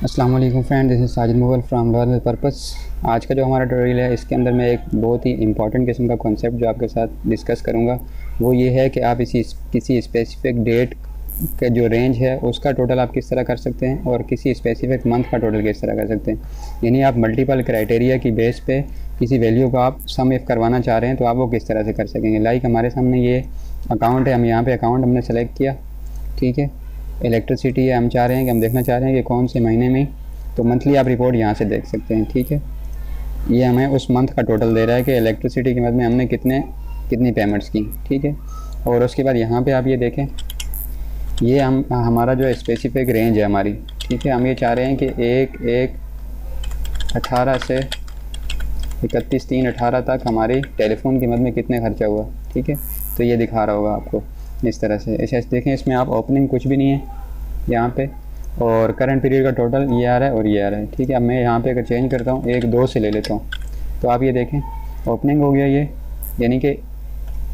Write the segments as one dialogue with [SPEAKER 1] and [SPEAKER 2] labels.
[SPEAKER 1] अस्सलाम वालेकुम friend, this is Sajid Mughal from learn with purpose. आज का जो हमारा ट्यूटोरियल है इसके अंदर मैं एक बहुत ही इंपॉर्टेंट किस्म का कॉन्सेप्ट जो आपके साथ डिस्कस करूंगा वो ये है कि आप किसी स्पेसिफिक डेट का जो रेंज है उसका टोटल आप किस तरह कर सकते हैं और किसी स्पेसिफिक मंथ का टोटल किस तरह कर सकते हैं। यानी आप मल्टीपल क्राइटेरिया की बेस पे किसी वैल्यू को आप सम इफ़ करवाना चाह रहे हैं तो आप वो किस तरह से कर सकेंगे। लाइक हमारे सामने ये अकाउंट है, हम यहाँ पर अकाउंट हमने सेलेक्ट किया, ठीक है। इलेक्ट्रिसिटी है, हम चाह रहे हैं कि हम देखना चाह रहे हैं कि कौन से महीने में, तो मंथली आप रिपोर्ट यहाँ से देख सकते हैं, ठीक है। ये हमें उस मंथ का टोटल दे रहा है कि इलेक्ट्रिसिटी की मद में हमने कितनी पेमेंट्स की, ठीक है। और उसके बाद यहाँ पे आप ये देखें, ये हमारा जो स्पेसिफिक रेंज है हमारी, ठीक है। हम ये चाह रहे हैं कि 1/1/18 से 31/3/18 तक हमारी टेलीफोन की मद में कितने खर्चा हुआ, ठीक है। तो ये दिखा रहा होगा आपको इस तरह से। ऐसे देखें, इसमें आप ओपनिंग कुछ भी नहीं है यहाँ पे, और करंट पीरियड का टोटल ये आ रहा है और ये आ रहा है, ठीक है। अब मैं यहाँ पे अगर चेंज करता हूँ 1-2 से ले लेता हूँ तो आप ये देखें ओपनिंग हो गया ये, यानी कि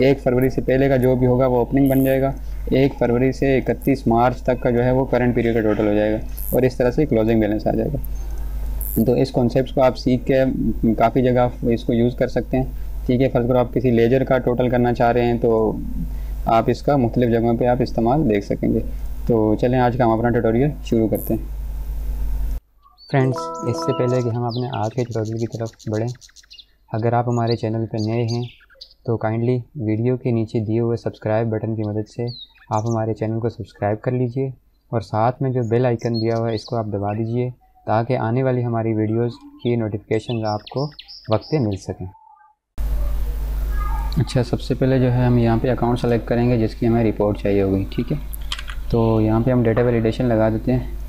[SPEAKER 1] 1 फरवरी से पहले का जो भी होगा वो ओपनिंग बन जाएगा। 1 फरवरी से 31 मार्च तक का जो है वो करंट पीरियड का टोटल हो जाएगा और इस तरह से क्लोजिंग बैलेंस आ जाएगा। तो इस कॉन्सेप्ट को आप सीख के काफ़ी जगह इसको यूज़ कर सकते हैं, ठीक है। फ़र्ज़ करो आप किसी लेजर का टोटल करना चाह रहे हैं तो आप इसका मुख्तलिफ़ जगहों पे आप इस्तेमाल देख सकेंगे। तो चलें आज का हम अपना ट्यूटोरियल शुरू करते हैं। फ्रेंड्स, इससे पहले कि हम अपने आज के ट्यूटोरियल की तरफ बढ़ें, अगर आप हमारे चैनल पर नए हैं तो काइंडली वीडियो के नीचे दिए हुए सब्सक्राइब बटन की मदद से आप हमारे चैनल को सब्सक्राइब कर लीजिए और साथ में जो बेल आइकन दिया हुआ है इसको आप दबा दीजिए ताकि आने वाली हमारी वीडियोज़ की नोटिफिकेशन आपको वक्त पे मिल सकें। अच्छा, सबसे पहले जो है हम यहाँ पे अकाउंट सेलेक्ट करेंगे जिसकी हमें रिपोर्ट चाहिए होगी, ठीक है। तो यहाँ पे हम डेटा वैलिडेशन लगा देते हैं।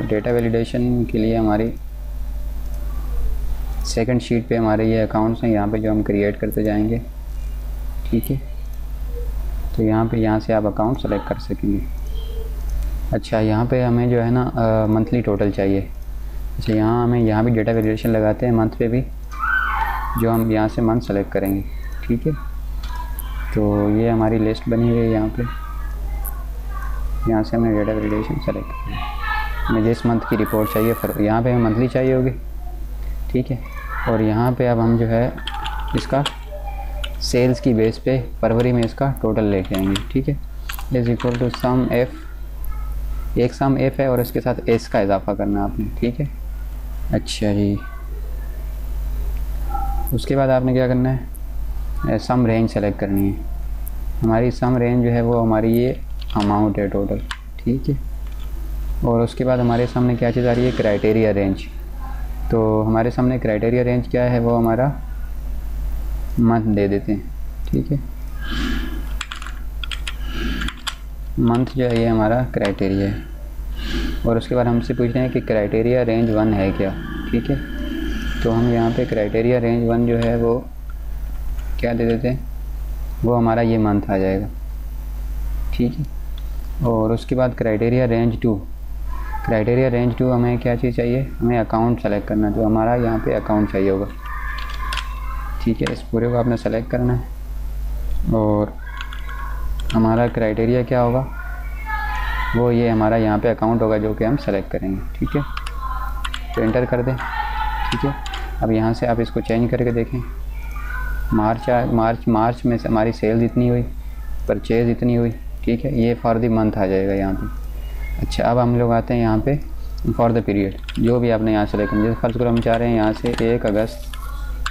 [SPEAKER 1] डेटा वैलिडेशन के लिए हमारी सेकंड शीट पे हमारे ये अकाउंट्स हैं, यहाँ पे जो हम क्रिएट करते जाएंगे, ठीक है। तो यहाँ से आप अकाउंट सेलेक्ट कर सकेंगे। अच्छा, यहाँ पे हमें जो है ना मंथली टोटल चाहिए। अच्छा, यहाँ भी डेटा वैलिडेशन लगाते हैं, मंथ पे भी जो हम यहाँ से मंथ सेलेक्ट करेंगे, ठीक है। तो ये हमारी लिस्ट बनी हुई है यहाँ से हमने डेटा वैलिडेशन सेलेक्ट किया। हमें जिस मंथ की रिपोर्ट चाहिए यहाँ पे हमें मंथली चाहिए होगी, ठीक है। और यहाँ पे अब हम जो है इसका सेल्स की बेस पे फरवरी में इसका टोटल लेके आएंगे, ठीक है। Is equal to sum F, एक सम एफ है और इसके साथ एस का इजाफा करना है आपने, ठीक है। अच्छा जी, उसके बाद आपने क्या करना है, सम रेंज सेलेक्ट करनी है। हमारी सम रेंज जो है वो हमारी ये अमाउंट है टोटल, ठीक है। और उसके बाद हमारे सामने क्या चीज़ आ रही है, क्राइटेरिया रेंज। तो हमारे सामने क्राइटेरिया रेंज क्या है, वो हमारा मंथ दे देते हैं, ठीक है। मंथ जो है ये हमारा क्राइटेरिया है और उसके बाद हमसे पूछ रहे हैं कि क्राइटेरिया रेंज 1 है क्या, ठीक है। तो हम यहाँ पे क्राइटेरिया रेंज 1 जो है वो क्या दे देते हैं, वो हमारा ये मंथ आ जाएगा, ठीक है। और उसके बाद क्राइटेरिया रेंज 2, क्राइटेरिया रेंज 2 हमें क्या चीज़ चाहिए, हमें अकाउंट सेलेक्ट करना है। तो हमारा यहाँ पे अकाउंट चाहिए होगा, ठीक है। इस पूरे को आपने सेलेक्ट करना है और हमारा क्राइटेरिया क्या होगा, वो ये हमारा यहाँ पे अकाउंट होगा जो कि हम सेलेक्ट करेंगे, ठीक है। तो एंटर कर दें, ठीक है। अब यहाँ से आप इसको चेंज करके देखें, मार्च में हमारी सेल्स इतनी हुई, परचेज़ इतनी हुई, ठीक है। ये फॉर द मंथ आ जाएगा यहाँ पे। अच्छा, अब हम लोग आते हैं यहाँ पे फॉर द पीरियड, जो भी आपने यहाँ सेलेक्ट किया। जैसे फर्स्ट को हम चाह रहे हैं यहाँ से 1 अगस्त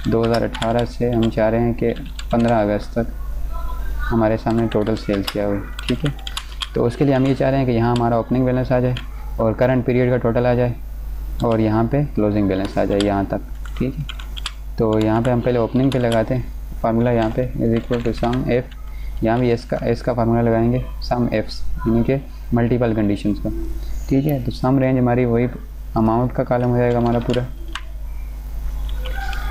[SPEAKER 1] 2018 से हम चाह रहे हैं कि 15 अगस्त तक हमारे सामने टोटल सेल्स क्या हुई, ठीक है। तो उसके लिए हम ये चाह रहे हैं कि यहाँ हमारा ओपनिंग बैलेंस आ जाए और करंट पीरियड का टोटल आ जाए और यहाँ पे क्लोजिंग बैलेंस आ जाए यहाँ तक, ठीक है। तो यहाँ पे हम पहले ओपनिंग पे लगाते हैं फार्मूला, यहाँ पे is equal to sum F, यहाँ भी एस का फार्मूला लगाएंगे, सम एफ्स यानी कि मल्टीपल कंडीशंस का, ठीक है। तो सम रेंज हमारी वही अमाउंट का कॉलम हो जाएगा हमारा पूरा,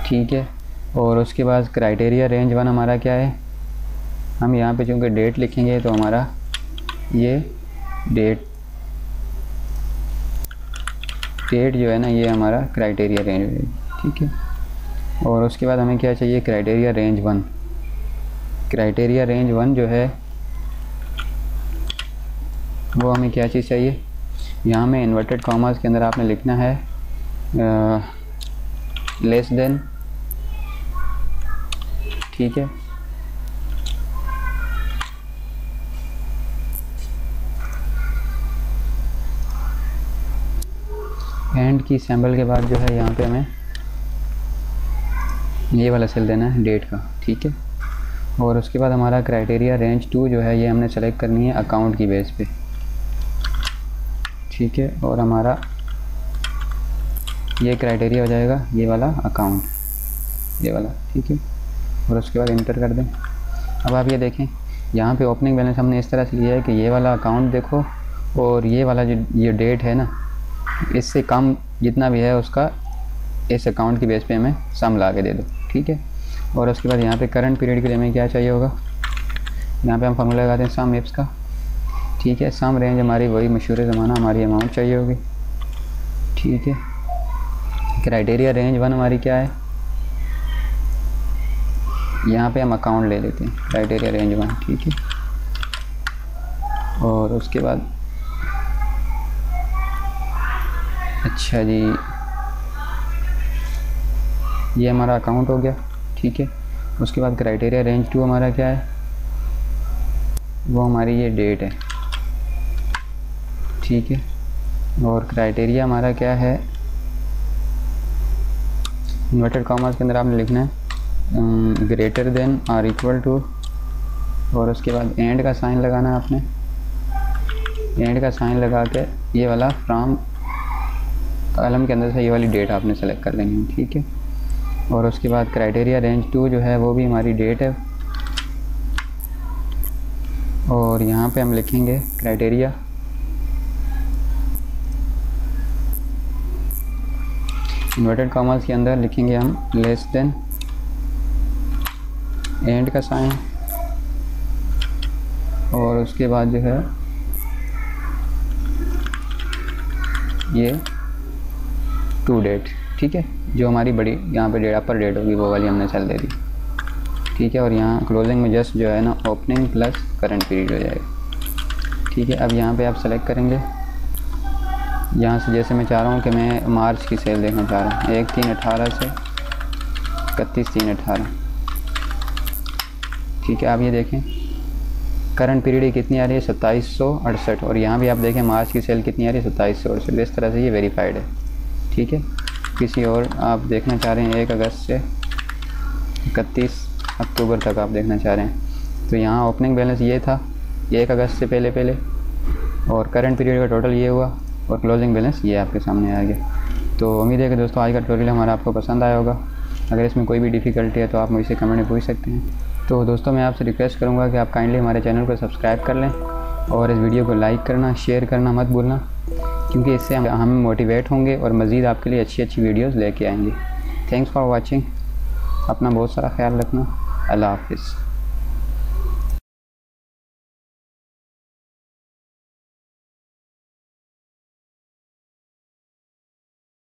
[SPEAKER 1] ठीक है। और उसके बाद क्राइटेरिया रेंज 1 हमारा क्या है, हम यहाँ पे चूँकि डेट लिखेंगे तो हमारा ये डेट जो है ना ये हमारा क्राइटेरिया रेंज है, ठीक है। और उसके बाद हमें क्या चाहिए, क्राइटेरिया रेंज 1। क्राइटेरिया रेंज 1 जो है वो हमें क्या चीज़ चाहिए, यहाँ में इन्वर्टेड कॉमास के अंदर आपने लिखना है लेस देन, ठीक है। एंड की सिंबल के बाद जो है यहाँ पे हमें ये वाला सेल देना है डेट का, ठीक है। और उसके बाद हमारा क्राइटेरिया रेंज 2 जो है ये हमने सेलेक्ट करनी है अकाउंट की बेस पे, ठीक है। और हमारा ये क्राइटेरिया हो जाएगा ये वाला अकाउंट, ये वाला, ठीक है। और उसके बाद इंटर कर दें। अब आप ये देखें यहाँ पे ओपनिंग बैलेंस हमने इस तरह से लिया है कि ये वाला अकाउंट देखो और ये वाला जो ये डेट है ना, इससे कम जितना भी है उसका इस अकाउंट की बेस पे हमें सम ला के दे दो, ठीक है। और उसके बाद यहाँ पे करंट पीरियड के लिए हमें क्या चाहिए होगा, यहाँ पे हम फार्मूला लगाते हैं सम एप्स का, ठीक है। सम रेंज हमारी वही मशहूर ज़माना हमारी अमाउंट चाहिए होगी, ठीक है। क्राइटेरिया रेंज 1 हमारी क्या है, यहाँ पे हम अकाउंट ले लेते हैं क्राइटेरिया रेंज 1, ठीक है। और उसके बाद अच्छा जी ये हमारा अकाउंट हो गया, ठीक है। उसके बाद क्राइटेरिया रेंज 2 हमारा क्या है, वो हमारी ये डेट है, ठीक है। और क्राइटेरिया हमारा क्या है, इन्वर्टेड कॉमास के अंदर आपने लिखना है ग्रेटर देन और इक्वल टू, और उसके बाद एंड का साइन लगाना है आपने। एंड का साइन लगा के ये वाला फ्रॉम कॉलम के अंदर से ये वाली डेट आपने सेलेक्ट कर लेंगे, ठीक है। और उसके बाद क्राइटेरिया रेंज 2 जो है वो भी हमारी डेट है। और यहाँ पे हम लिखेंगे क्राइटेरिया इन्वर्टेड कॉमास के अंदर लिखेंगे हम लेस देन, एंड का साइन, और उसके बाद जो है ये टू डेट, ठीक है। जो हमारी बड़ी यहाँ पे डेट अपर डेट होगी वो वाली हमने सेल दे दी, ठीक है। और यहाँ क्लोजिंग में जस्ट जो है ना ओपनिंग प्लस करंट पीरियड हो जाएगा, ठीक है। अब यहाँ पे आप सेलेक्ट करेंगे, यहाँ से जैसे मैं चाह रहा हूँ कि मैं मार्च की सेल देखना चाह रहा हूँ 1/3/18 से 31/3/18, ठीक है। आप ये देखें करंट पीरियड कितनी आ रही है 2768, और यहाँ भी आप देखें मार्च की सेल कितनी आ रही है 2768। इस तरह से ये वेरीफाइड है, ठीक है। किसी और आप देखना चाह रहे हैं 1 अगस्त से 31 अक्टूबर तक आप देखना चाह रहे हैं, तो यहाँ ओपनिंग बैलेंस ये था 1 अगस्त से पहले, और करंट पीरियड का टोटल ये हुआ, और क्लोजिंग बैलेंस ये आपके सामने आ गया। तो उम्मीद है कि दोस्तों आज का ट्यूटोरियल हमारा आपको पसंद आया होगा। अगर इसमें कोई भी डिफ़िकल्टी है तो आप मुझसे कमेंट में पूछ सकते हैं। तो दोस्तों मैं आपसे रिक्वेस्ट करूँगा कि आप काइंडली हमारे चैनल को सब्सक्राइब कर लें, और इस वीडियो को लाइक करना, शेयर करना मत भूलना, क्योंकि इससे हम मोटिवेट होंगे और मज़ीद आपके लिए अच्छी अच्छी वीडियोस लेके आएंगे। Thanks for watching. अपना बहुत सारा ख्याल रखना। अल्लाह हाफिज़।